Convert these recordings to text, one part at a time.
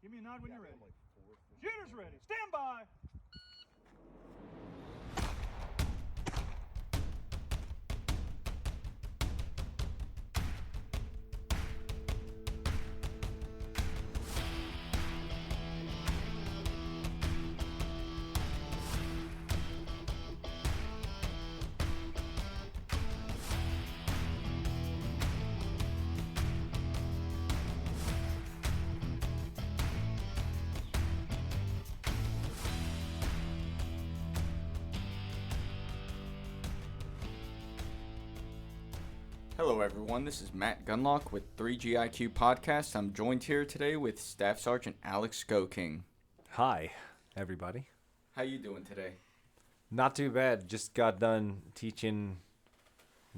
Give me a nod when you're ready. Shooter's ready. Stand by. Hello everyone, this is Matt Gunlock with 3GIQ Podcast. I'm joined here today with Staff Sergeant Alex Goking. Hi, everybody. How you doing today? Not too bad. Just got done teaching,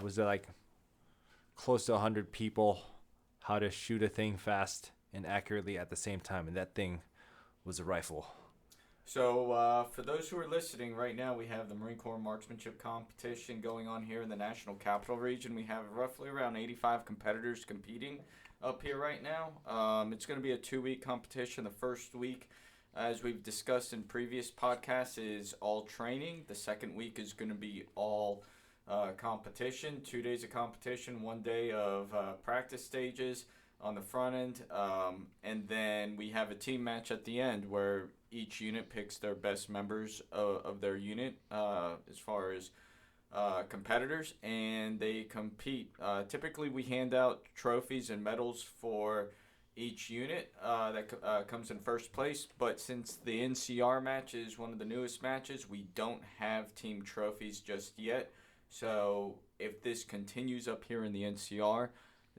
was it like close to 100 people how to shoot a thing fast and accurately at the same time, and that thing was a rifle. So, for those who are listening, right now we have the Marine Corps Marksmanship Competition going on here in the National Capital Region. We have roughly around 85 competitors competing up here right now. It's going to be a 2-week competition. The first week, as we've discussed in previous podcasts, is all training. The second week is going to be all competition. 2 days of competition, 1 day of practice stages on the front end, and then we have a team match at the end where each unit picks their best members of their unit as far as competitors, and they compete. Typically, we hand out trophies and medals for each unit that comes in first place, but since the NCR match is one of the newest matches, we don't have team trophies just yet. So if this continues up here in the NCR,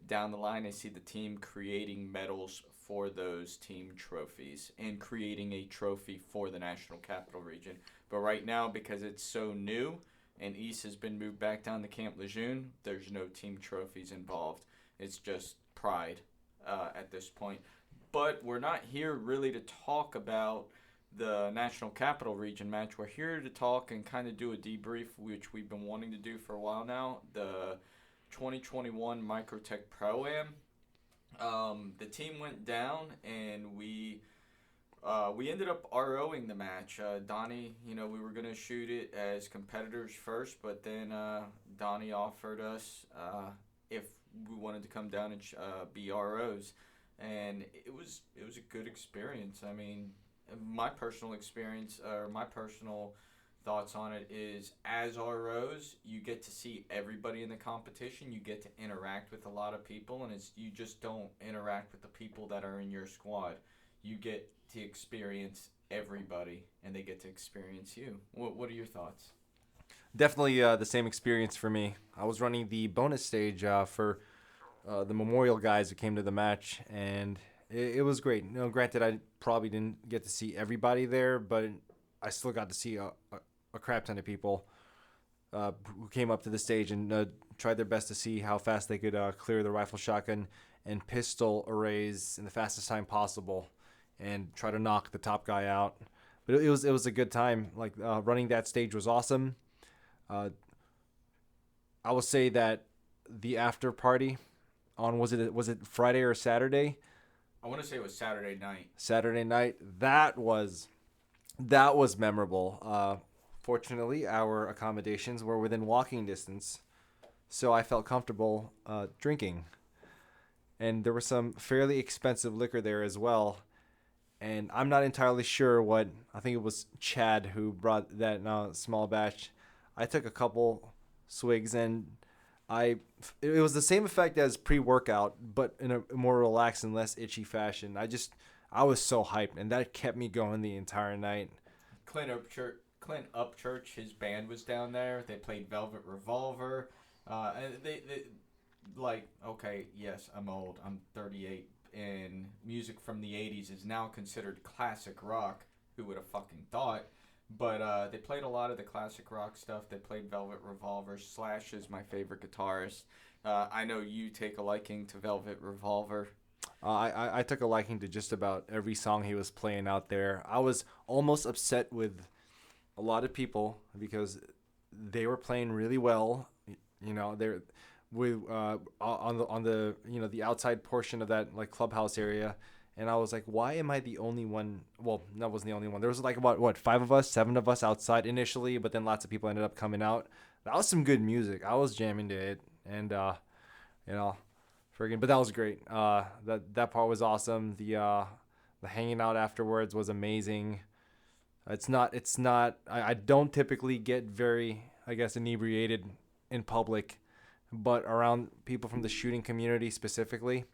down the line, I see the team creating medals for those team trophies and creating a trophy for the National Capital Region. But right now, because it's so new and East has been moved back down to Camp Lejeune, there's no team trophies involved. It's just pride at this point. But we're not here really to talk about the National Capital Region match. We're here to talk and kind of do a debrief, which we've been wanting to do for a while now. The 2021 Microtech ProAm. The team went down, and we ended up ROing the match. Donnie, we were going to shoot it as competitors first, but then Donnie offered us if we wanted to come down and be ROs, and it was a good experience. I mean, my personal experience, or my personal thoughts on it is, as ROs, you get to see everybody in the competition. You get to interact with a lot of people, and you just don't interact with the people that are in your squad. You get to experience everybody, and they get to experience you. What are your thoughts? Definitely the same experience for me. I was running the bonus stage for the Memorial guys who came to the match, and it was great. Granted, I probably didn't get to see everybody there, but I still got to see a crap ton of people who came up to the stage and tried their best to see how fast they could clear the rifle, shotgun, and pistol arrays in the fastest time possible and try to knock the top guy out. But it was a good time. Like running that stage was awesome. I will say that the after party on was it Friday or Saturday? I want to say it was Saturday night. Saturday night. That was memorable. Fortunately, our accommodations were within walking distance, so I felt comfortable drinking. And there was some fairly expensive liquor there as well. And I'm not entirely sure what, I think it was Chad who brought that small batch. I took a couple swigs, and it was the same effect as pre-workout, but in a more relaxed and less itchy fashion. I was so hyped, and that kept me going the entire night. Clint Upchurch, his band was down there. They played Velvet Revolver. And they okay, yes, I'm old. I'm 38. And music from the 80s is now considered classic rock. Who would have fucking thought? But they played a lot of the classic rock stuff. They played Velvet Revolver. Slash is my favorite guitarist. I know you take a liking to Velvet Revolver. I took a liking to just about every song he was playing out there. I was almost upset with a lot of people because they were playing really well. They're on the the outside portion of that like clubhouse area, And I was like, why am I the only one? Well, that wasn't the only one. There was like about, what, 5 of us, 7 of us outside initially, but then lots of people ended up coming out. That was some good music. I was jamming to it. And, you know, but that was great. That part was awesome. The hanging out afterwards was amazing. I don't typically get very, I guess, inebriated in public, but around people from the shooting community specifically,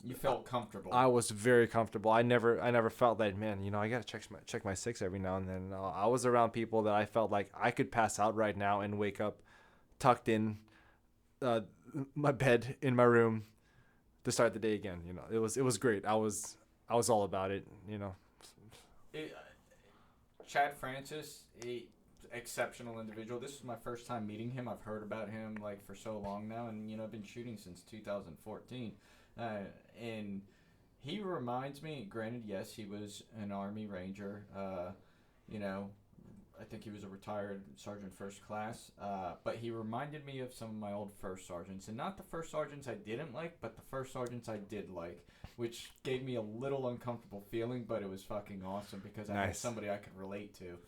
You felt comfortable. I was very comfortable. I never felt that, man, I got to check my six every now and then. I was around people that I felt like I could pass out right now and wake up tucked in my bed in my room to start the day again. It was great. I was all about it. Chad Francis, exceptional individual. This is my first time meeting him. I've heard about him like for so long now, and I've been shooting since 2014. And he reminds me. Granted, yes, he was an Army Ranger. I think he was a retired Sergeant First Class. But he reminded me of some of my old first sergeants, and not the first sergeants I didn't like, but the first sergeants I did like, which gave me a little uncomfortable feeling, but it was fucking awesome because I had somebody I could relate to.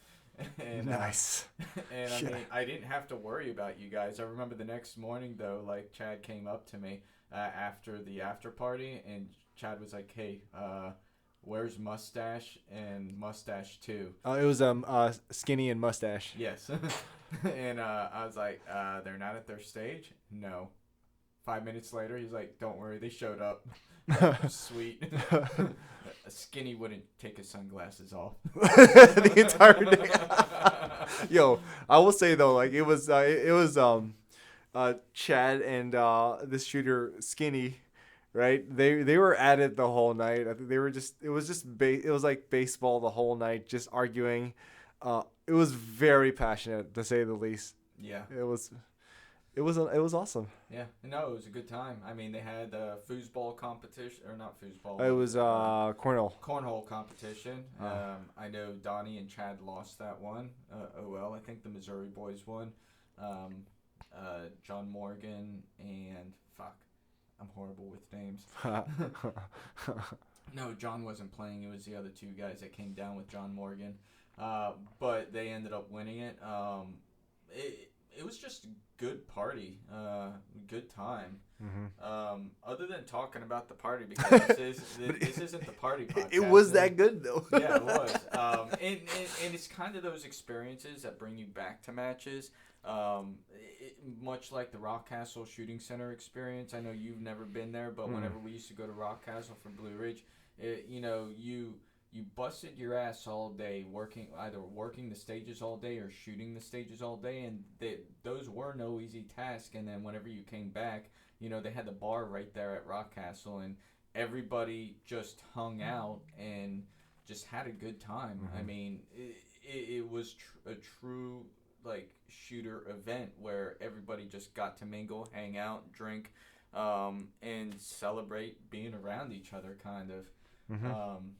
And, nice. And I mean, I didn't have to worry about you guys. I remember the next morning though, like Chad came up to me after the after party, and Chad was like, "Hey, where's Mustache and Mustache 2?" It was Skinny and Mustache. Yes. And I was like, "They're not at their stage?" No. 5 minutes later, he's like, "Don't worry, they showed up." Sweet. Skinny wouldn't take his sunglasses off the entire day. Yo, I will say though, like it was Chad and this shooter Skinny, right? They were at it the whole night. I think they were it was like baseball the whole night, just arguing. It was very passionate, to say the least. Yeah. It was awesome. Yeah, no, it was a good time. I mean, they had the foosball competition, or not foosball. It was cornhole competition. I know Donnie and Chad lost that one. I think the Missouri boys won. John Morgan and I'm horrible with names. No, John wasn't playing. It was the other two guys that came down with John Morgan. But they ended up winning it. It was just a good party, good time. Mm-hmm. Other than talking about the party, because this isn't the party podcast. It was that good though. Yeah, it was. And it's kind of those experiences that bring you back to matches. Much like the Rockcastle Shooting Center experience. I know you've never been there, but whenever we used to go to Rockcastle for Blue Ridge, you busted your ass all day either working the stages all day or shooting the stages all day, and those were no easy task. And then whenever you came back, they had the bar right there at Rockcastle, and everybody just hung out and just had a good time. Mm-hmm. I mean, it was a true like shooter event where everybody just got to mingle, hang out, drink, and celebrate being around each other, kind of. Mm-hmm.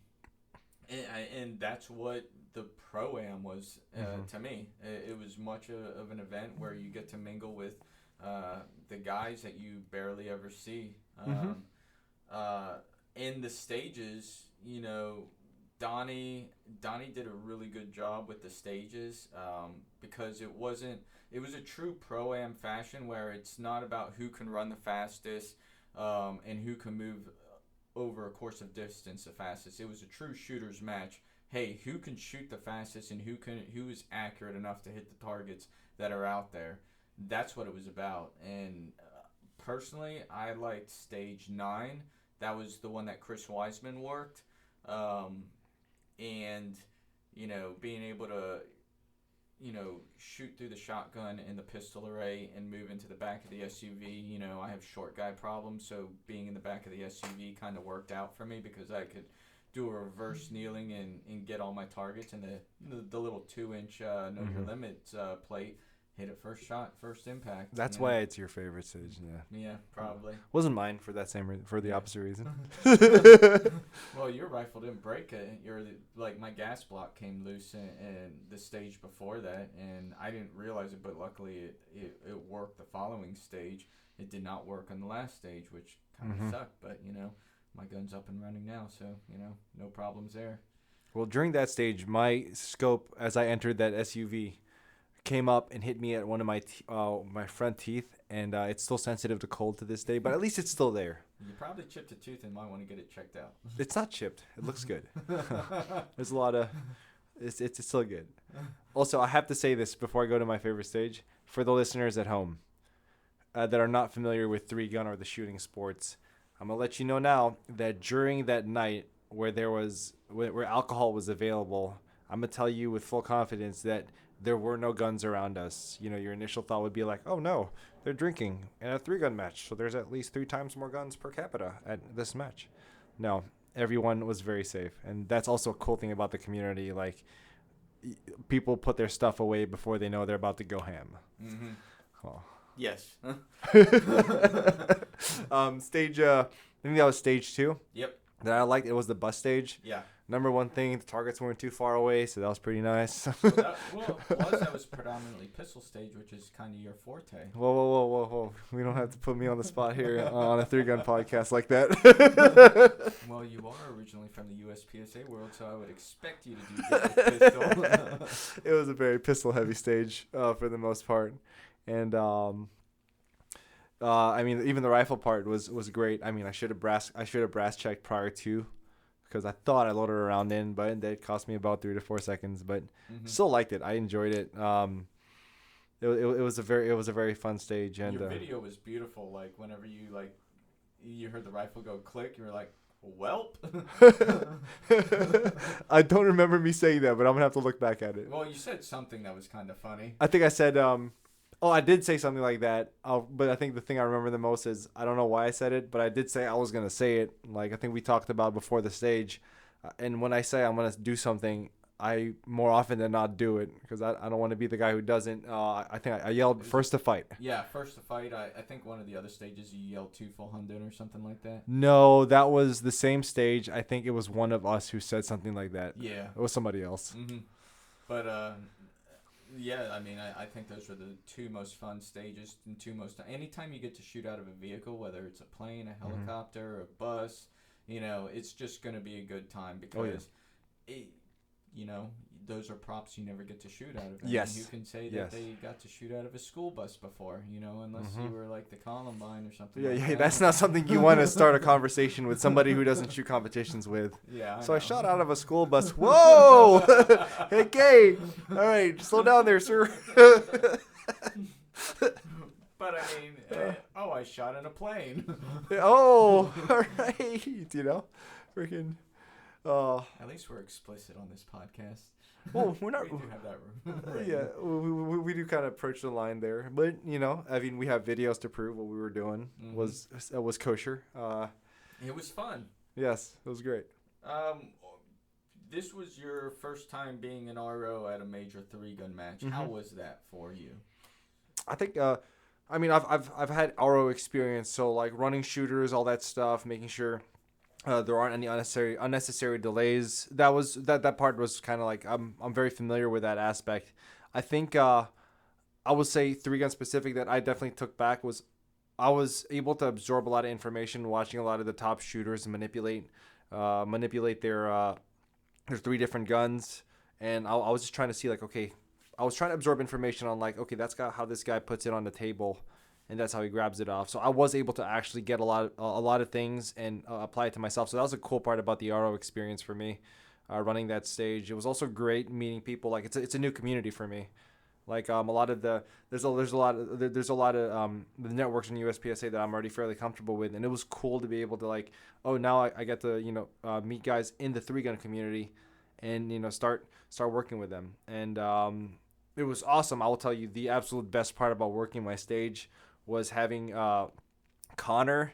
And that's what the Pro-Am was to me. It was much of an event where you get to mingle with the guys that you barely ever see. In the stages, Donnie did a really good job with the stages because it was a true Pro-Am fashion where it's not about who can run the fastest and who can move over a course of distance the fastest. It was a true shooter's match. Hey, who can shoot the fastest and who is accurate enough to hit the targets that are out there? That's what it was about. And personally, I liked stage 9. That was the one that Chris Weisman worked. And being able to shoot through the shotgun and the pistol array and move into the back of the SUV. I have short guy problems, so being in the back of the SUV kind of worked out for me because I could do a reverse kneeling and get all my targets, and the little 2-inch Know Your Limits plate. Hit it first shot, first impact. That's why it's your favorite stage, yeah. Yeah, probably. Wasn't mine for the opposite reason. Well, your rifle didn't break it. My gas block came loose in the stage before that, and I didn't realize it, but luckily it worked the following stage. It did not work on the last stage, which kind of sucked, but my gun's up and running now, so no problems there. Well, during that stage, my scope as I entered that SUV came up and hit me at one of my front teeth, and it's still sensitive to cold to this day, but at least it's still there. You probably chipped a tooth and might want to get it checked out. It's not chipped. It looks good. There's a lot of... It's still good. Also, I have to say this before I go to my favorite stage. For the listeners at home that are not familiar with 3-gun or the shooting sports, I'm going to let you know now that during that night where where alcohol was available, I'm going to tell you with full confidence that there were no guns around us. Your initial thought would be like, oh no, they're drinking in a 3-gun match, so there's at least 3 times more guns per capita at this match. No, everyone was very safe, and that's also a cool thing about the community. Like, people put their stuff away before they know they're about to go ham. Mm-hmm. Oh. Yes. Stage, I think that was stage 2. Yep. That I liked. It was the bus stage. Yeah. Number one thing, the targets weren't too far away, so that was pretty nice. That was predominantly pistol stage, which is kind of your forte. Whoa. We don't have to put me on the spot here on a 3-gun podcast like that. Well, you are originally from the USPSA world, so I would expect you to do good with pistol. It was a very pistol-heavy stage for the most part. And, I mean, even the rifle part was great. I mean, I should have brass checked prior to, because I thought I loaded a round in, but it cost me about 3 to 4 seconds. But still liked it. I enjoyed it. It was a very fun stage. And your video was beautiful. Like whenever you heard the rifle go click, you were like, "Welp." I don't remember me saying that, but I'm gonna have to look back at it. Well, you said something that was kind of funny. I think I said, I did say something like that. But I think the thing I remember the most is, I don't know why I said it, but I did say I was going to say it. Like, I think we talked about before the stage. And when I say I'm going to do something, I more often than not do it, because I don't want to be the guy who doesn't. I think I yelled first to fight. Yeah, first to fight. I think one of the other stages you yelled 2 full hundred or something like that. No, that was the same stage. I think it was one of us who said something like that. Yeah. It was somebody else. Mm-hmm. But, yeah, I mean, I think those were the 2 most fun stages and 2 most... Anytime you get to shoot out of a vehicle, whether it's a plane, a helicopter, a bus, it's just going to be a good time, because, those are props you never get to shoot out of. Yes. You can say that they got to shoot out of a school bus before, unless you were like the Columbine or something like that. That's not something you want to start a conversation with somebody who doesn't shoot competitions with. Yeah. I shot out of a school bus. Whoa! Hey, Kay! All right, slow down there, sir. But I mean, I shot in a plane. Oh, all right. Freaking. At least we're explicit on this podcast. Well, we're not. We do have that room. Yeah, we do kind of approach the line there, but I mean, we have videos to prove what we were doing was kosher. It was fun. Yes, it was great. This was your first time being an RO at a major 3-gun match. How was that for you? I think. I mean, I've had RO experience, so like running shooters, all that stuff, making sure there aren't any unnecessary delays. That part was kind of like, I'm very familiar with that aspect. I think I would say 3-gun specific that I definitely took back was, I was able to absorb a lot of information watching a lot of the top shooters and manipulate their 3 different guns, and I was just trying to see, like, okay, I was trying to absorb information on, like, okay, that's how this guy puts it on the table, and that's how he grabs it off. So I was able to actually get a lot of things and apply it to myself. So that was a cool part about the RO experience for me, running that stage. It was also great meeting people. Like, it's a new community for me. Like, a lot of there's a lot of the networks in USPSA that I'm already fairly comfortable with, and it was cool to be able to, like, now I get to meet guys in the 3-gun community, and start working with them. And it was awesome. I will tell you, the absolute best part about working my stage was having Connor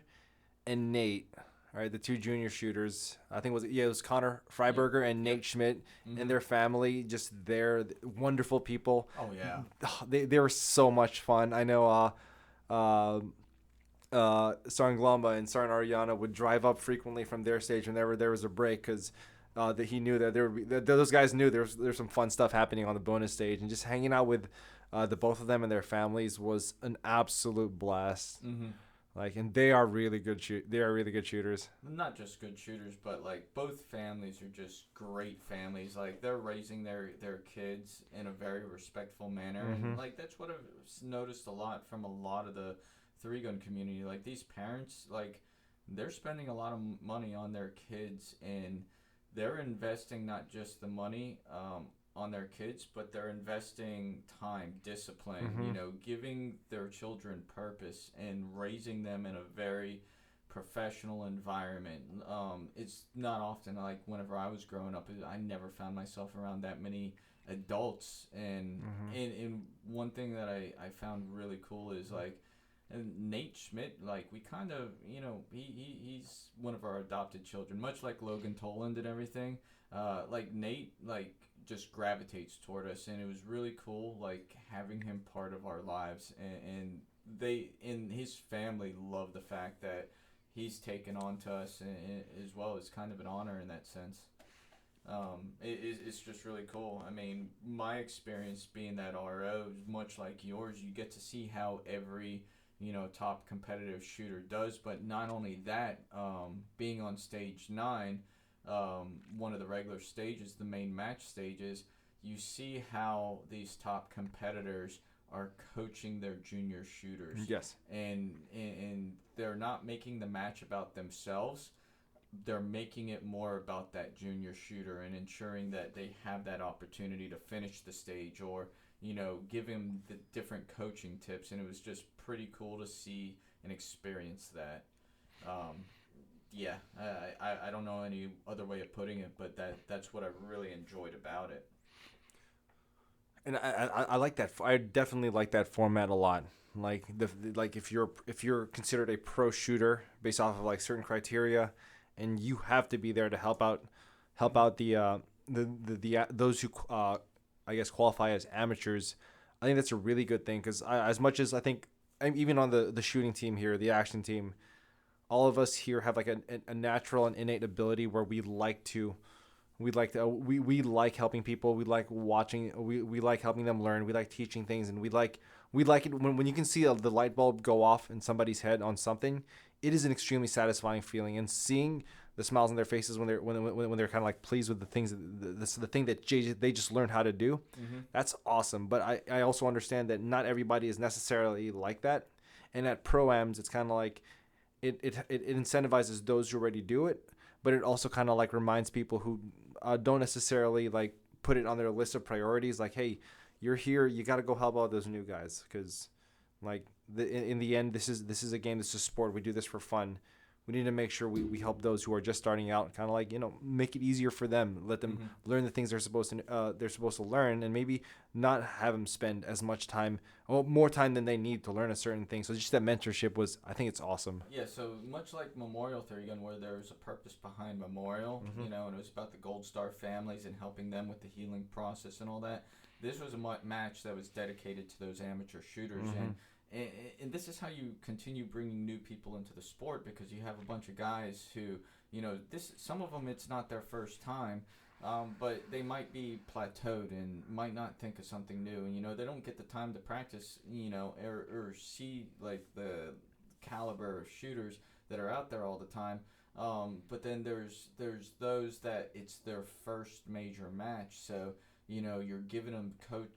and Nate, right, the 2 junior shooters. I think it was Connor Freiberger and Nate Schmidt and their family. Just they're wonderful people. Oh yeah, they were so much fun. I know Sergeant Glomba and Sergeant Ariana would drive up frequently from their stage whenever there was a break, because that he knew that those guys knew there's some fun stuff happening on the bonus stage, and just hanging out with the both of them and their families was an absolute blast. Like, and they are really good They are really good shooters. Not just good shooters, but like both families are just great families. Like they're raising their kids in a very respectful manner, and like that's what I've noticed a lot from a lot of the three-gun community. Like these parents, like they're spending a lot of money on their kids, and they're investing not just the money on their kids, but they're investing time, discipline, giving their children purpose and raising them in a very professional environment. It's not often, like whenever I was growing up, I never found myself around that many adults. And one thing that I found really cool is like, and Nate Schmidt, like we kind of, he's one of our adopted children, much like Logan Toland and everything. Like Nate, like just gravitates toward us, and it was really cool, like having him part of our lives, and they and his family love the fact that he's taken on to us, and as well. It's kind of an honor in that sense. It's just really cool. I mean, my experience being that RO is much like yours. You get to see how every top competitive shooter does, but not only that, being on stage 9, one of the regular stages, the main match stages, you see how these top competitors are coaching their junior shooters. Yes. And they're not making the match about themselves. They're making it more about that junior shooter and ensuring that they have that opportunity to finish the stage, or give him the different coaching tips. And it was just pretty cool to see and experience that. Yeah, I don't know any other way of putting it, but that's what I really enjoyed about it. And I like that. I definitely like that format a lot. Like if you're considered a pro shooter based off of like certain criteria, and you have to be there to help out the those who I guess qualify as amateurs. I think that's a really good thing, because as much as I think even on the shooting team here, the action team, all of us here have like a natural and innate ability where we like helping people. We like watching. We like helping them learn. We like teaching things, and we like it when you can see the light bulb go off in somebody's head on something. It is an extremely satisfying feeling, and seeing the smiles on their faces when they're kind of like pleased with the things the thing that they just learned how to do. That's awesome. But I also understand that not everybody is necessarily like that, and at pro-ams it's kind of like it incentivizes those who already do it, but it also kind of like reminds people who don't necessarily like put it on their list of priorities, like, hey, you're here, you got to go help out those new guys, because like in the end, this is a game, this is sport, we do this for fun. We need to make sure we help those who are just starting out, kind of like, make it easier for them, let them learn the things they're supposed to learn, and maybe not have them spend as much time, or more time than they need to learn a certain thing. So just that mentorship I think it's awesome. Yeah, so much like Memorial 3-Gun, where there's a purpose behind Memorial, and it was about the Gold Star families and helping them with the healing process and all that. This was a match that was dedicated to those amateur shooters, and this is how you continue bringing new people into the sport, because you have a bunch of guys who, some of them, it's not their first time, but they might be plateaued and might not think of something new, and they don't get the time to practice, or see like the caliber of shooters that are out there all the time. But then there's those that it's their first major match, so you're giving them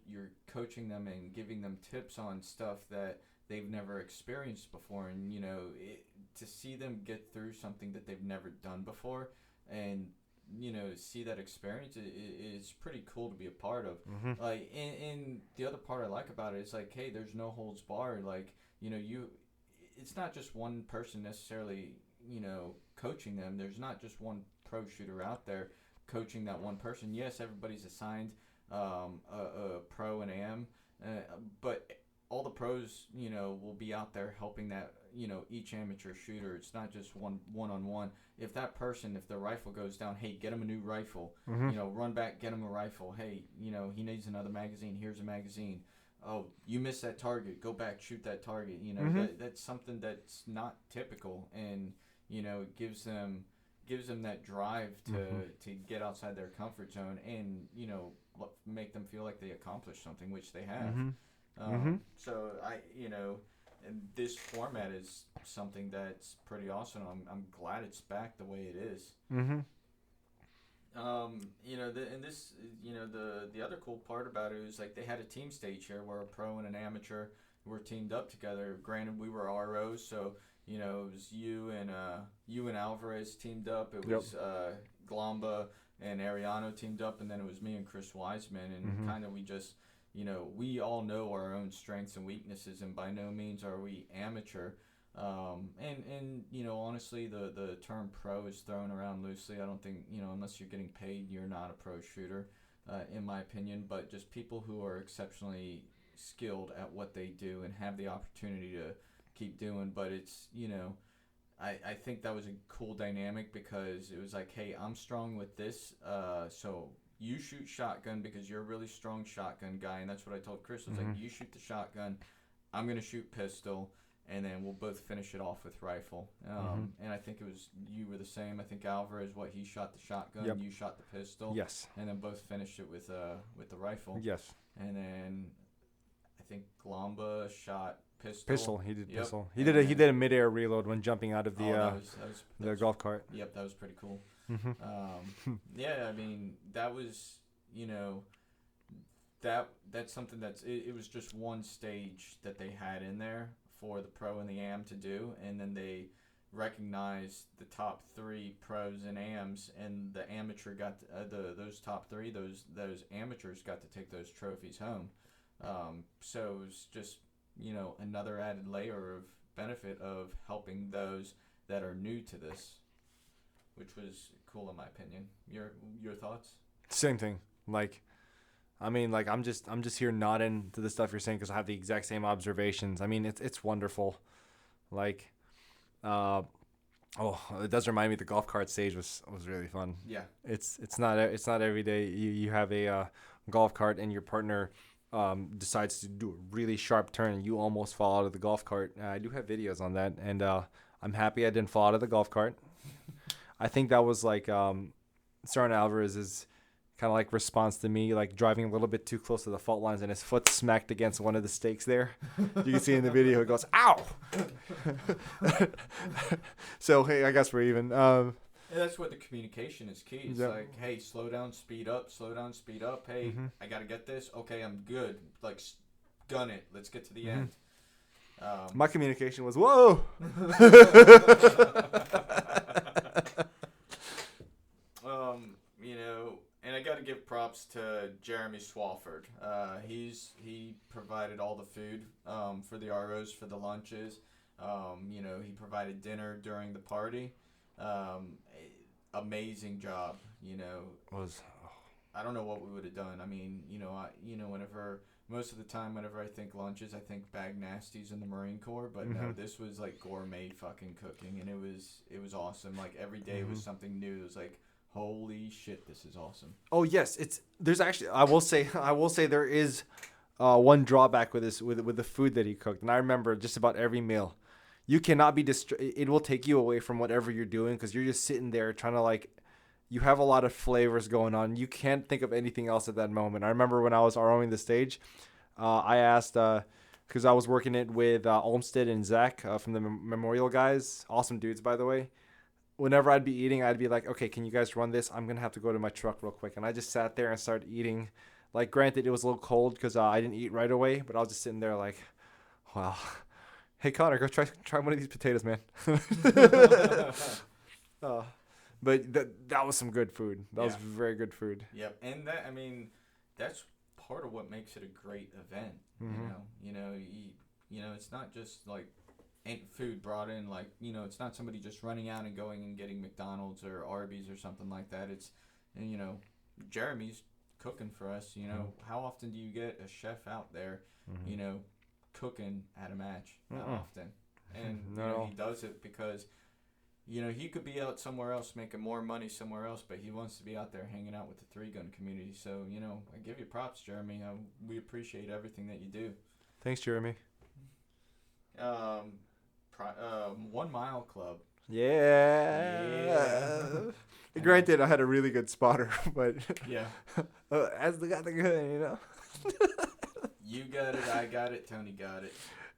you're coaching them and giving them tips on stuff that they've never experienced before, and to see them get through something that they've never done before, and see that experience, it's pretty cool to be a part of. Like, and the other part I like about it is like, hey, there's no holds barred. Like, it's not just one person necessarily coaching them. There's not just one pro shooter out there coaching that one person. Yes, everybody's assigned a pro and am, but all the pros, will be out there helping that, each amateur shooter. It's not just one-on-one. If that person, if their rifle goes down, hey, get him a new rifle. Run back, get him a rifle. Hey, he needs another magazine. Here's a magazine. Oh, you missed that target. Go back, shoot that target. That's something that's not typical, and it gives them that drive to get outside their comfort zone, and make them feel like they accomplished something, which they have. So and this format is something that's pretty awesome. I'm glad it's back the way it is. Mm-hmm. The other cool part about it is like they had a team stage here where a pro and an amateur were teamed up together. Granted, we were ROs, so it was you and Alvarez teamed up. It was Glamba and Ariano teamed up, and then it was me and Chris Wiseman, and kind of we just we all know our own strengths and weaknesses, and by no means are we amateur. Honestly, the term pro is thrown around loosely. I don't think, unless you're getting paid, you're not a pro shooter, in my opinion. But just people who are exceptionally skilled at what they do and have the opportunity to keep doing. But it's, I think that was a cool dynamic because it was like, hey, I'm strong with this, so you shoot shotgun because you're a really strong shotgun guy. And that's what I told Chris. I was like, you shoot the shotgun, I'm going to shoot pistol. And then we'll both finish it off with rifle. And I think it was you were the same. I think Alvarez, he shot the shotgun, you shot the pistol. Yes. And then both finished it with the rifle. Yes. And then I think Glamba shot pistol. Pistol. He did pistol. He did a midair reload when jumping out of the golf cart. Yep, that was pretty cool. Yeah, I mean that was that's something it was just one stage that they had in there for the pro and the am to do, and then they recognized the top 3 pros and ams, and the amateur got those top 3 those amateurs got to take those trophies home. So it was just another added layer of benefit of helping those that are new to this, which was cool in my opinion. Your thoughts? Same thing. I'm just here nodding to the stuff you're saying because I have the exact same observations. I mean, it's wonderful. It does remind me the golf cart stage was really fun. Yeah. It's not every day you have a golf cart and your partner decides to do a really sharp turn and you almost fall out of the golf cart. I do have videos on that, and I'm happy I didn't fall out of the golf cart. I think that was Serrano Alvarez's kind of response to me, driving a little bit too close to the fault lines, and his foot smacked against one of the stakes there. You can see in the video, it goes, ow! So, hey, I guess we're even. And that's what the communication is key. It's hey, slow down, speed up. Hey, I got to get this. Okay, I'm good. Gun it. Let's get to the end. My communication was, whoa! And I got to give props to Jeremy Swofford. He provided all the food for the ROs for the lunches. He provided dinner during the party. Amazing job. I don't know what we would have done. I mean, whenever most of the time, whenever I think lunches, I think bag nasties in the Marine Corps. But no, this was gourmet fucking cooking, and it was awesome. Every day was something new. It was holy shit, this is awesome. Oh yes, there's actually I will say there is one drawback with this with the food that he cooked, and I remember just about every meal. You cannot be it will take you away from whatever you're doing because you're just sitting there trying to you have a lot of flavors going on. You can't think of anything else at that moment. I remember when I was ROing the stage, I asked because I was working it with Olmsted and Zach from the Memorial guys, awesome dudes by the way. Whenever I'd be eating, I'd be like, okay, can you guys run this? I'm going to have to go to my truck real quick. And I just sat there and started eating. Granted, it was a little cold because I didn't eat right away, but I was just sitting there wow. Hey, Connor, go try one of these potatoes, man. But that was some good food. That was very good food. Yep, and that's part of what makes it a great event. It's not just food brought in, it's not somebody just running out and going and getting McDonald's or Arby's or something like that. It's, Jeremy's cooking for us. How often do you get a chef out there, cooking at a match? Not often. And he does it because, he could be out somewhere else making more money somewhere else, but he wants to be out there hanging out with the 3-gun community. So, I give you props, Jeremy. We appreciate everything that you do. Thanks, Jeremy. 1 Mile Club. Yeah. Granted, I had a really good spotter, but yeah, as the guy that good, You got it. I got it. Tony got it.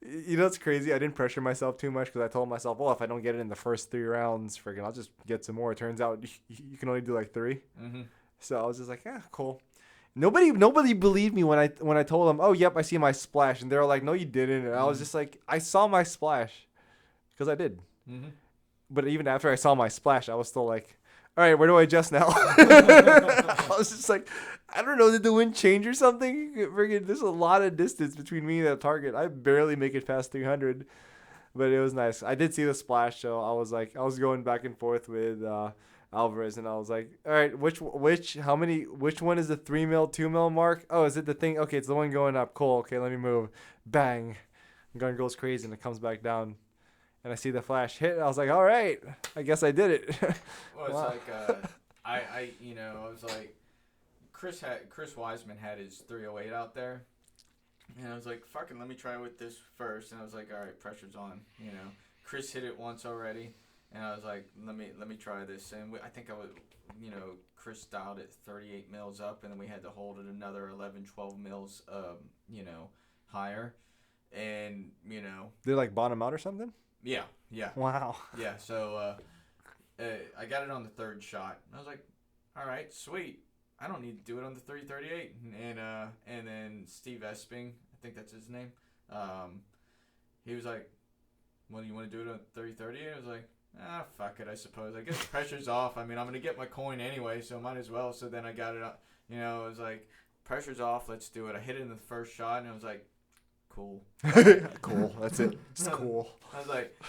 You know what's crazy? I didn't pressure myself too much because I told myself, well, if I don't get it in the first 3 rounds, friggin', I'll just get some more. It turns out you can only do like 3. Mm-hmm. So I was just like, yeah, cool. Nobody believed me when I told them, oh, yep, I see my splash. And they were like, no, you didn't. And I was just like, I saw my splash because I did. Mm-hmm. But even after I saw my splash, I was still like, all right, where do I adjust now? I was just like, I don't know, did the wind change or something? Friggin', there's a lot of distance between me and that target. I barely make it past 300, but it was nice. I did see the splash, so I was going back and forth with Alvarez, and I was like, all right, which one is the 3 mil, 2 mil mark? Oh, is it the thing? Okay, it's the one going up. Cool. Okay, let me move. Bang. Gun goes crazy, and it comes back down. And I see the flash hit. I was like, all right, I guess I did it. Well, it's Wow. like, I was like, Chris Wiseman had his 308 out there. And I was like, fucking, let me try with this first. And I was like, all right, pressure's on. Chris hit it once already. And I was like, let me try this. And I think Chris dialed it 38 mils up. And then we had to hold it another 11, 12 mils, higher. And, Did it like bottom out or something? Yeah. Wow. Yeah, so I got it on the 3rd shot. I was like, all right, sweet. I don't need to do it on the 338. And then Steve Esping, I think that's his name, he was like, well, you want to do it on 338? I was like, fuck it, I suppose. I guess the pressure's off. I mean, I'm going to get my coin anyway, so might as well. So then I got it up. It was like, pressure's off, let's do it. I hit it in the first shot, and I was like, cool. Cool. That's it. Just cool. I was like,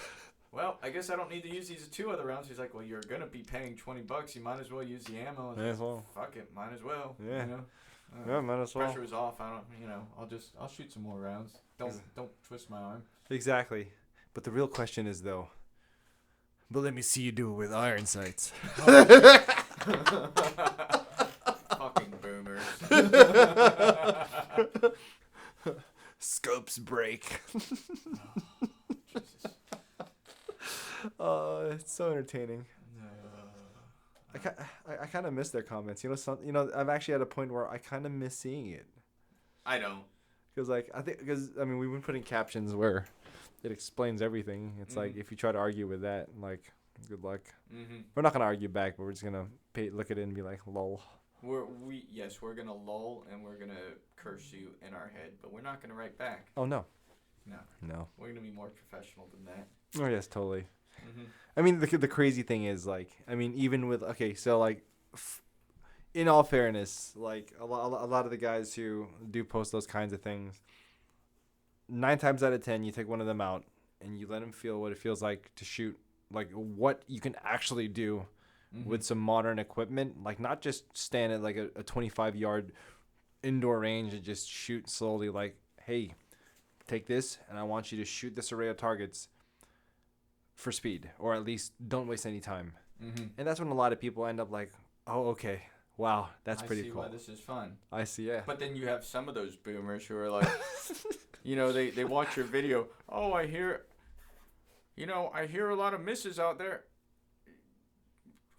well, I guess I don't need to use these 2 other rounds. He's like, well, you're going to be paying $20. You might as well use the ammo. I was Might like, as well. fuck it. Might as well. Yeah. Yeah, might as well. Pressure was off. I don't, I'll shoot some more rounds. Don't twist my arm. Exactly. But the real question is, though, but let me see you do it with iron sights. Fucking boomers. Scopes break. Jesus. It's so entertaining. I kind of miss their comments. I'm actually at a point where I kind of miss seeing it. I don't. Because we've been putting captions where it explains everything. It's like if you try to argue with that, like, good luck. Mm-hmm. We're not gonna argue back, but we're just gonna look at it and be like, lol. We're gonna lull and we're gonna curse you in our head, but we're not gonna write back. Oh no. No. We're gonna be more professional than that. Oh yes, totally. Mm-hmm. I mean, the crazy thing is, like, even with, okay, so, like, in all fairness, like, a lot of the guys who do post those kinds of things, 9 times out of 10, you take one of them out and you let them feel what it feels like to shoot, like, what you can actually do with some modern equipment, like, not just stand at, like, a 25-yard indoor range and just shoot slowly, like, hey, take this and I want you to shoot this array of targets for speed, or at least don't waste any time. Mm-hmm. And that's when a lot of people end up like, oh, okay, wow, that's pretty cool. I see why this is fun. I see, yeah. But then you have some of those boomers who are like, they watch your video. Oh, I hear a lot of misses out there.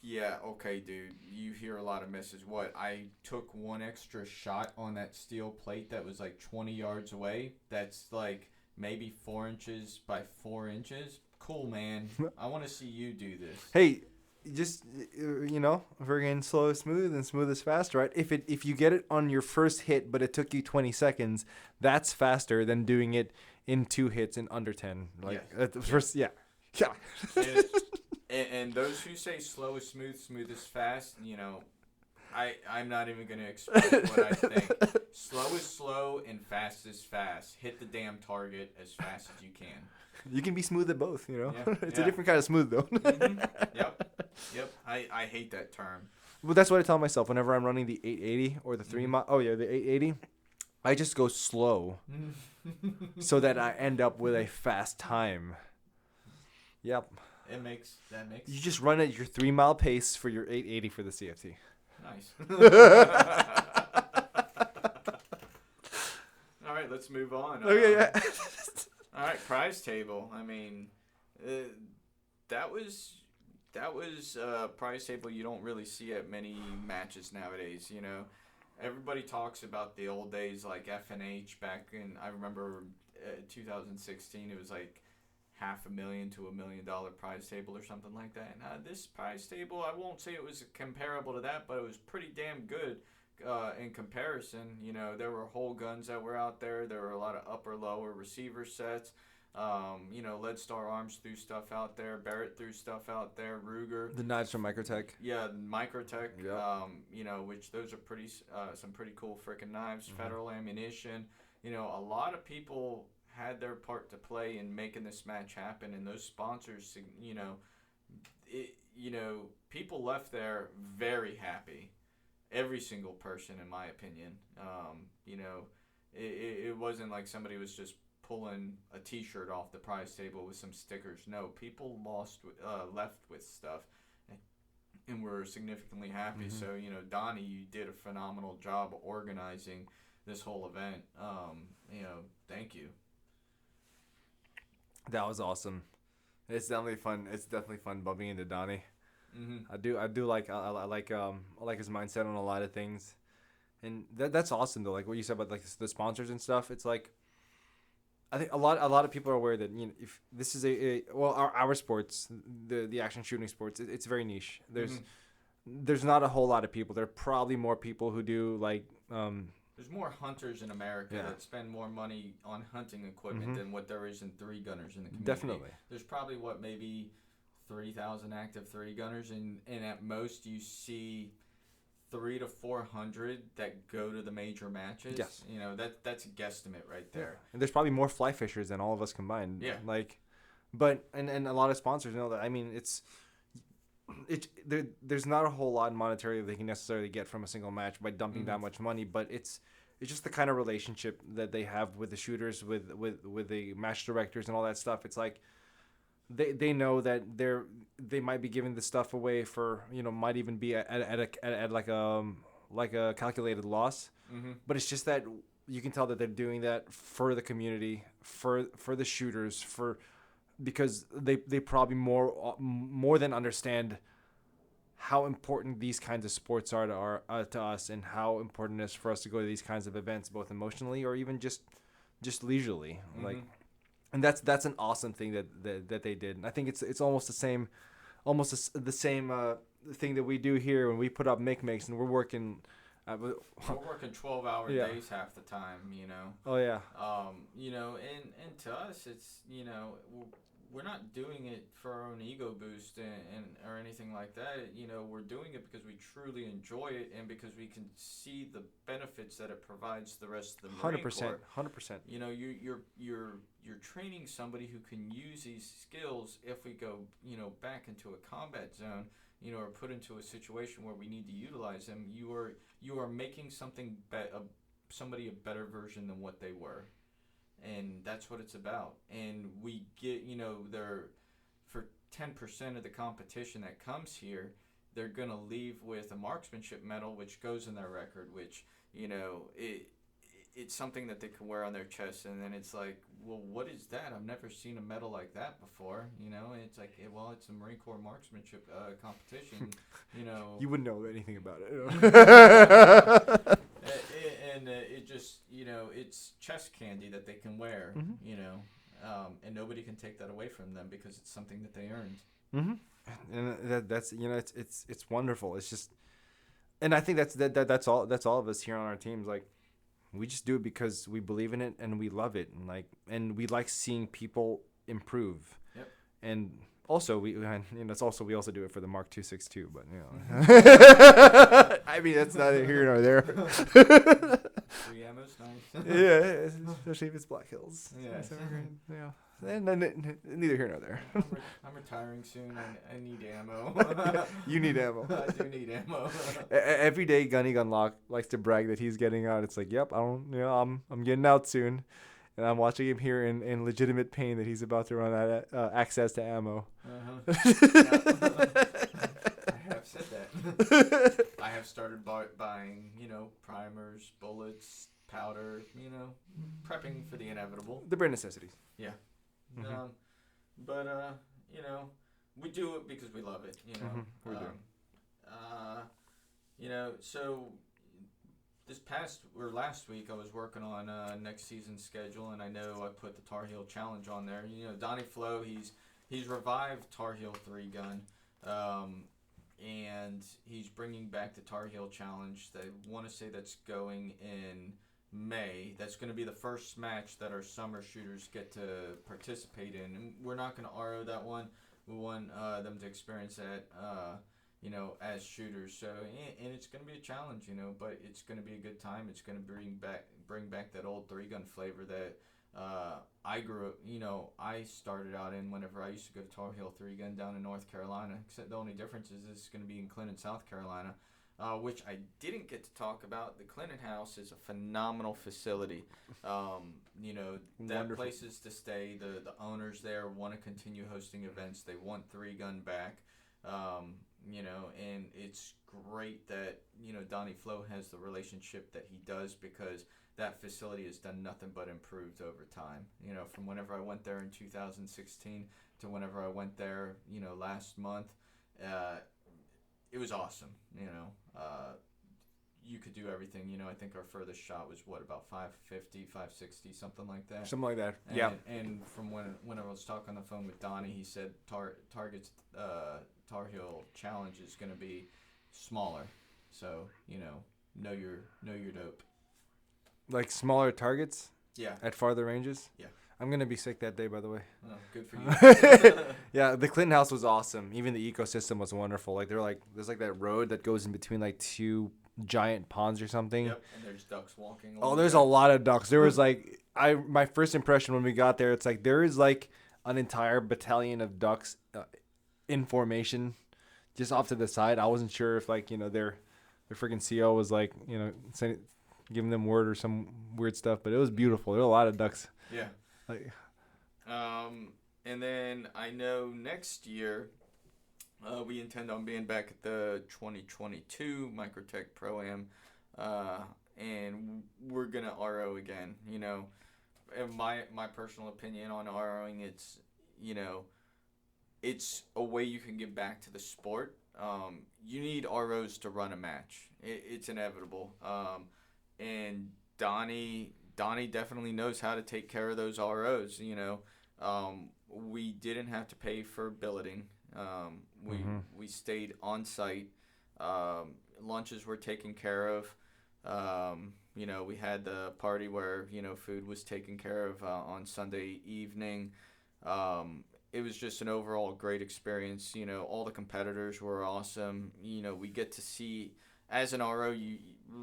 Yeah, okay, dude. You hear a lot of misses. What? I took one extra shot on that steel plate that was like 20 yards away. That's like maybe 4 inches by 4 inches. Cool, man. I want to see you do this. Hey, just, friggin' slow is smooth and smooth is fast, right? If you get it on your first hit, but it took you 20 seconds, that's faster than doing it in 2 hits in under 10. Like, yes. at the first, yeah. And those who say slow is smooth, smooth is fast, I'm not even going to explain what I think. Slow is slow and fast is fast. Hit the damn target as fast as you can. You can be smooth at both, Yeah, It's a different kind of smooth, though. Mm-hmm. Yep. I hate that term. Well, that's what I tell myself whenever I'm running the 880 or the 3 mile. Oh, yeah, the 880. I just go slow so that I end up with a fast time. Yep. That makes. You just run at your 3 mile pace for your 880 for the CFT. Nice. All right, let's move on. Okay, yeah. All right, prize table. I mean, that was a prize table you don't really see at many matches nowadays. Everybody talks about the old days like F&H back in. I remember 2016, it was like $500,000 to $1 million prize table or something like that. And this prize table, I won't say it was comparable to that, but it was pretty damn good in comparison. You know, there were whole guns that were out there. There were a lot of upper lower receiver sets. You know, Lead Star Arms threw stuff out there. Barrett threw stuff out there. Ruger. The knives from Microtech. Yeah, Microtech. Yep. You know, which those are pretty some pretty cool freaking knives. Federal ammunition. You know, a lot of people had their part to play in making this match happen, and those sponsors, you know, people left there very happy. Every single person, in my opinion. You know, it wasn't like somebody was just pulling a T-shirt off the prize table with some stickers. No, people left with stuff, and were significantly happy. So, you know, Donnie, you did a phenomenal job organizing this whole event. You know, thank you. That was awesome. It's definitely fun. It's definitely fun bumping into Donnie. I do like his mindset on a lot of things, and that's awesome though. Like what you said about like the sponsors and stuff. It's like I think a lot of people are aware that, you know, if this is our sports, the action shooting sports, it's very niche. There's not a whole lot of people. There are probably more people who do like. There's more hunters in America that spend more money on hunting equipment than what there is in 3-gunners in the community. Definitely. There's probably maybe 3,000 active 3-gunners, and at most you see 300 to 400 that go to the major matches. Yes. You know, that's a guestimate right there. Yeah. And there's probably more fly fishers than all of us combined. Yeah. Like, but and a lot of sponsors know that. I mean, there's not a whole lot monetary that they can necessarily get from a single match by dumping that much money, but it's just the kind of relationship that they have with the shooters, with the match directors and all that stuff. It's like they know that they might be giving the stuff away for, you know, might even be at like a calculated loss, but it's just that you can tell that they're doing that for the community, for the shooters, because they probably more than understand how important these kinds of sports are to us, and how important it is for us to go to these kinds of events, both emotionally or even just leisurely. Like, and that's an awesome thing that they did. And I think it's almost the same thing that we do here when we put up makes, and we're working. We're working 12-hour days half the time, you know. Oh yeah. You know, and to us, it's, you know, we're not doing it for our own ego boost and or anything like that. You know, we're doing it because we truly enjoy it, and because we can see the benefits that it provides the rest of the Marine Corps. 100%. You know, you're training somebody who can use these skills if we go, you know, back into a combat zone, you know, or put into a situation where we need to utilize them. You are making somebody a better version than what they were. And that's what it's about. And we get, you know, for 10% of the competition that comes here, they're going to leave with a marksmanship medal, which goes in their record, which, you know, it's something that they can wear on their chest. And then it's like, well, what is that? I've never seen a medal like that before. You know, and it's like, well, it's a Marine Corps marksmanship competition. You know, you wouldn't know anything about it. And it just, you know, it's chest candy that they can wear, you know, and nobody can take that away from them because it's something that they earned. And that's, you know, it's wonderful. It's just, and I think that's all of us here on our teams. Like, we just do it because we believe in it and we love it, and we like seeing people improve. Yep. And also, we also do it for the Mark 262, but, you know, I mean, that's neither here nor there. 3 ammo's nice. Yeah, especially if it's Black Hills. Yeah. So yeah. And neither here nor there. I'm retiring soon. I need ammo. You need ammo. I do need ammo. Every day, Gunny Gunlock likes to brag that he's getting out. It's like, yep, I'm getting out soon. And I'm watching him here in legitimate pain that he's about to run out of access to ammo. I have said that. I have started buying, you know, primers, bullets, powder, you know, prepping for the inevitable. The bare necessities. Yeah. But, you know, we do it because we love it, you know. We do. You know, so last week, I was working on next season's schedule, and I know I put the Tar Heel Challenge on there. You know, Donnie Flo, he's revived Tar Heel 3-gun, and he's bringing back the Tar Heel Challenge. They want to say that's going in May. That's going to be the first match that our summer shooters get to participate in. And we're not going to RO that one. We want them to experience that, as shooters. So, and it's going to be a challenge, but it's going to be a good time. It's going to bring back that old 3-gun flavor that I grew up, I started out in whenever I used to go to Tar Heel 3-gun down in North Carolina. Except the only difference is it's going to be in Clinton, South Carolina. Which I didn't get to talk about. The Clinton House is a phenomenal facility. That Wonderful. place is to stay. The owners there want to continue hosting events. They want 3-gun back. And it's great that, Donnie Flo has the relationship that he does, because that facility has done nothing but improved over time. From whenever I went there in 2016 to whenever I went there, last month, it was awesome. You could do everything. I think our furthest shot was about 550, 560, something like that. Something like that. And, Yeah. And from when I was talking on the phone with Donnie, he said Target's Tar Heel Challenge is going to be smaller. So know your dope. Like smaller targets Yeah. at farther ranges. Yeah. I'm gonna be sick that day, by the way. Oh, good for you. Yeah, the Clinton House was awesome. Even the ecosystem was wonderful. Like there's like that road that goes in between like two giant ponds or something. Yep. And there's ducks walking. Oh, there's a lot of ducks. There was like my first impression when we got there. It's like there is like an entire battalion of ducks in formation, just off to the side. I wasn't sure if their freaking CO was like giving them word or some weird stuff, but it was beautiful. There were a lot of ducks. Yeah. And then I know next year we intend on being back at the 2022 Microtech ProAm, and we're gonna RO again. In my personal opinion on ROing, it's a way you can give back to the sport. You need ROs to run a match. It's inevitable. And Donnie definitely knows how to take care of those ROs. We didn't have to pay for billeting. We stayed on site. Lunches were taken care of. We had the party where food was taken care of on Sunday evening. It was just an overall great experience. All the competitors were awesome. We get to see, as an RO,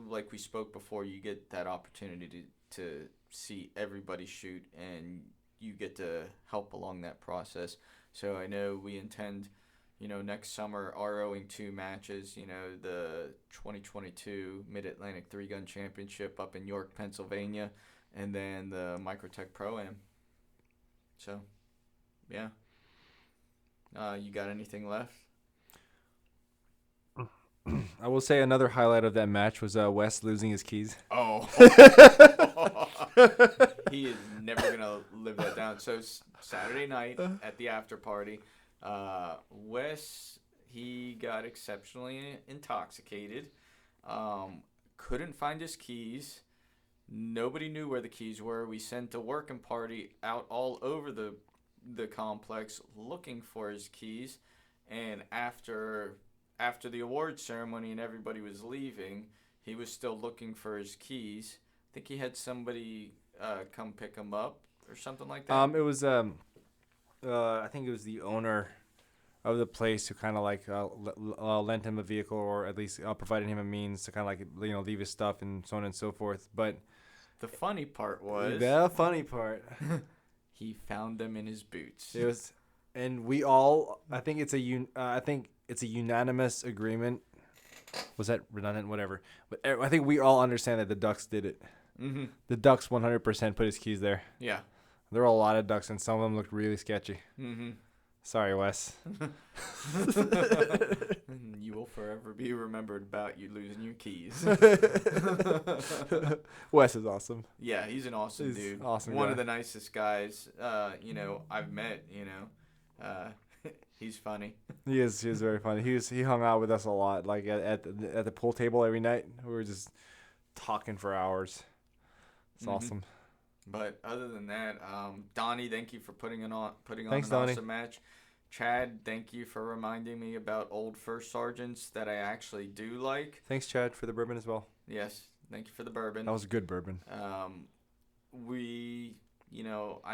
like we spoke before, you get that opportunity to see everybody shoot, and you get to help along that process. So I know we intend, next summer ROing 2 matches, the 2022 Mid-Atlantic 3-Gun Championship up in York, Pennsylvania, and then the Microtech ProAm. So, yeah. You got anything left? I will say another highlight of that match was Wes losing his keys. Oh. He is never going to live that down. So Saturday night at the after party, Wes, he got exceptionally intoxicated, couldn't find his keys. Nobody knew where the keys were. We sent a working party out all over the complex looking for his keys, and after the awards ceremony and everybody was leaving, he was still looking for his keys. I think he had somebody come pick him up or something like that. It was I think it was the owner of the place who kind of like lent him a vehicle, or at least provided him a means to kind of like leave his stuff and so on and so forth. But the funny part was he found them in his boots. It was, and we all, I think it's a unanimous agreement. Was that redundant? Whatever. But I think we all understand that the Ducks did it. Mm-hmm. The Ducks 100% put his keys there. Yeah. There were a lot of Ducks, and some of them looked really sketchy. Mm-hmm. Sorry, Wes. You will forever be remembered about you losing your keys. Wes is awesome. Yeah, he's an awesome dude. Awesome One guy. of the nicest guys, I've met, he's funny. He is very funny. He hung out with us a lot, like at the pool table every night. We were just talking for hours. It's awesome. But other than that, Donnie, thank you for putting on Thanks, an Donnie. awesome match. Chad, thank you for reminding me about old first sergeants that I actually do like. Thanks, Chad, for the bourbon as well. Yes, thank you for the bourbon. That was good bourbon. I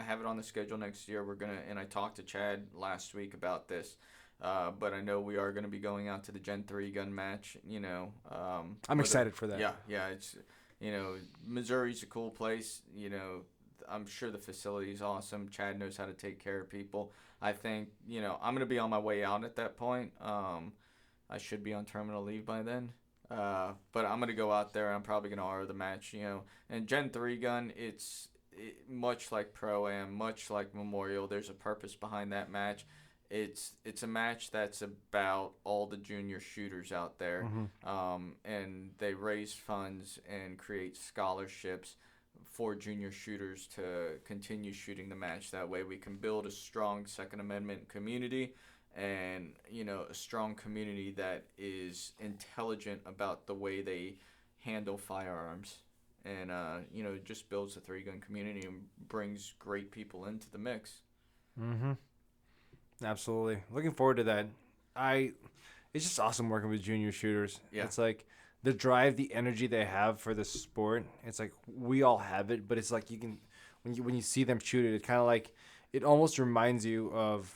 have it on the schedule next year. And I talked to Chad last week about this. But I know we are going to be going out to the Gen 3 gun match, I'm excited for that. Yeah, it's, Missouri's a cool place, I'm sure the facility is awesome. Chad knows how to take care of people. I think, I'm going to be on my way out at that point. I should be on terminal leave by then. But I'm going to go out there and I'm probably going to order the match, And Gen 3 gun, much like Pro-Am, much like Memorial, there's a purpose behind that match. It's a match that's about all the junior shooters out there, and they raise funds and create scholarships for junior shooters to continue shooting the match. That way we can build a strong Second Amendment community and, a strong community that is intelligent about the way they handle firearms. And, it just builds a 3-gun community and brings great people into the mix. Absolutely. Looking forward to that. It's just awesome working with junior shooters. Yeah. It's like the drive, the energy they have for the sport. It's like we all have it, but it's like you can when you see them shoot it, it kind of like it almost reminds you of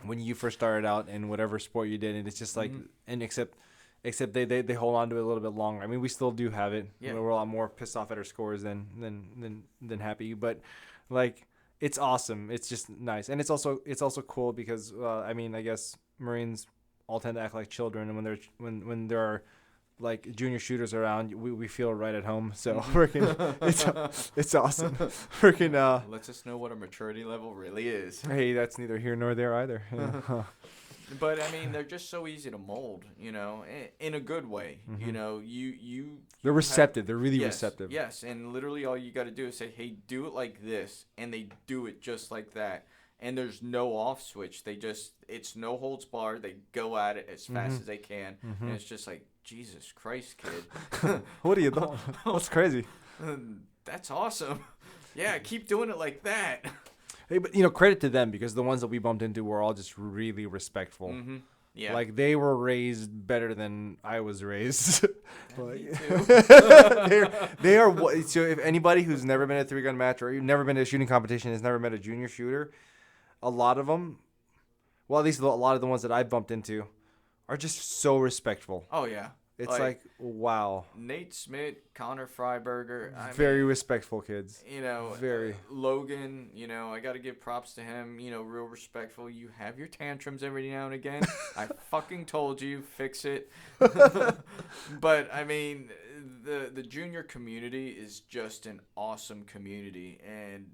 when you first started out in whatever sport you did, and it's just like and except they hold on to it a little bit longer. I mean, we still do have it. Yeah. We're a lot more pissed off at our scores than happy, but like it's awesome. It's just nice, and it's also cool because I guess Marines all tend to act like children, and when there are like junior shooters around, we feel right at home. So it's awesome. Lets us know what our maturity level really is. Hey, that's neither here nor there either. Yeah. But they're just so easy to mold, in a good way. They're receptive. They're really yes, receptive. Yes, and literally all you got to do is say, "Hey, do it like this," and they do it just like that. And there's no off switch. It's no holds barred. They go at it as fast as they can, and it's just like, Jesus Christ, kid. What are you doing? That's crazy. That's awesome. Yeah, keep doing it like that. Hey, but credit to them because the ones that we bumped into were all just really respectful. Yeah. Like they were raised better than I was raised. Me too. they are. So if anybody who's never been at a 3-gun match or you've never been to a shooting competition, has never met a junior shooter, a lot of them, well, at least a lot of the ones that I bumped into, are just so respectful. Oh yeah. It's like wow. Nate Smith, Connor Freiberger. Very respectful kids. Very. Logan, I got to give props to him. Real respectful. You have your tantrums every now and again. I fucking told you, fix it. But, the junior community is just an awesome community. And,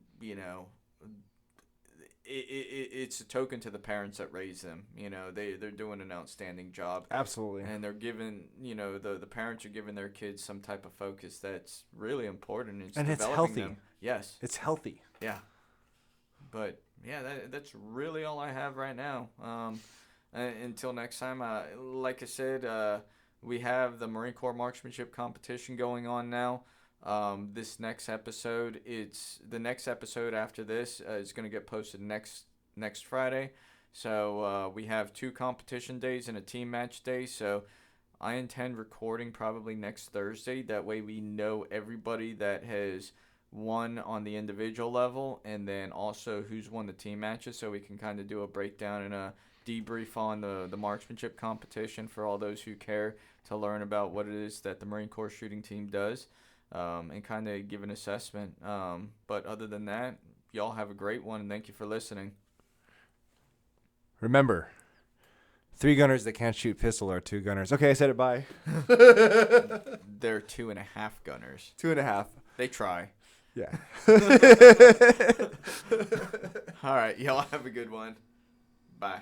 it's a token to the parents that raise them. They're doing an outstanding job. Absolutely. And they're giving, the parents are giving their kids some type of focus that's really important. And it's healthy. Them. Yes. It's healthy. Yeah. But, yeah, that's really all I have right now. Until next time, like I said, we have the Marine Corps Marksmanship Competition going on now. This next episode, the next episode after this is going to get posted next Friday. So we have 2 competition days and a team match day. So I intend recording probably next Thursday. That way we know everybody that has won on the individual level and then also who's won the team matches, so we can kind of do a breakdown and a debrief on the marksmanship competition for all those who care to learn about what it is that the Marine Corps shooting team does. And kind of give an assessment. But other than that, y'all have a great one, and thank you for listening. Remember, 3-gunners that can't shoot pistol are 2-gunners. Okay, I said it, bye. They're 2.5 gunners. 2.5. They try. Yeah. All right, y'all have a good one. Bye.